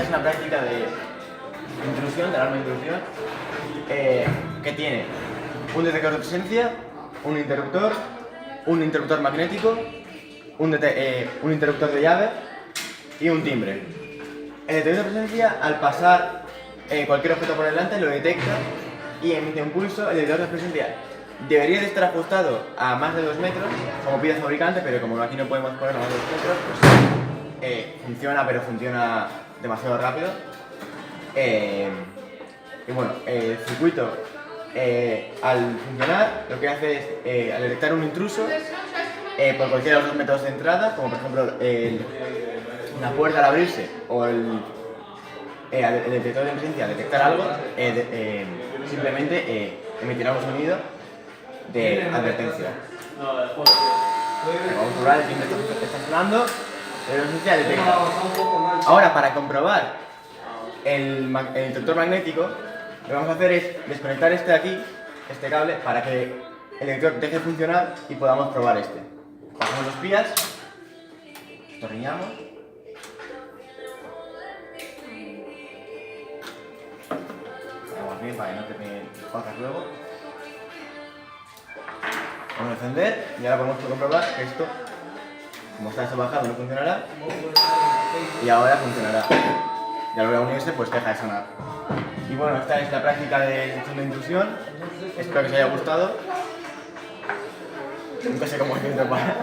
es una práctica de intrusión, de alarma de intrusión, que tiene un detector de presencia, un interruptor magnético, un interruptor de llave y un timbre. El detector de presencia, al pasar cualquier objeto por delante, lo detecta y emite un pulso. El detector de presencia debería de estar ajustado a más de 2 metros, como pide el fabricante, pero como aquí no podemos ponerlo a más de 2 metros, pues funciona, pero funciona demasiado rápido. Y bueno, el circuito, al funcionar, lo que hace es, al detectar un intruso, por cualquiera de los 2 métodos de entrada, como por ejemplo una puerta al abrirse o el detector de presencia al detectar algo, simplemente emitirá un sonido de advertencia. Vamos a probar, el timbre está sonando, la presencia detecta. Ahora, para comprobar el detector magnético, lo que vamos a hacer es desconectar este de aquí, este cable, para que el detector deje de funcionar y podamos probar este. Bajamos los pías, atornillamos. Hacemos bien para que no te peguen cosas luego. Vamos a encender y ahora podemos comprobar que esto, como está bajado, no funcionará y ahora funcionará. Y al volver a unirse, pues deja de sonar. Y bueno, esta es la práctica de detección de intrusión. Espero que os haya gustado. Nunca sé cómo es para.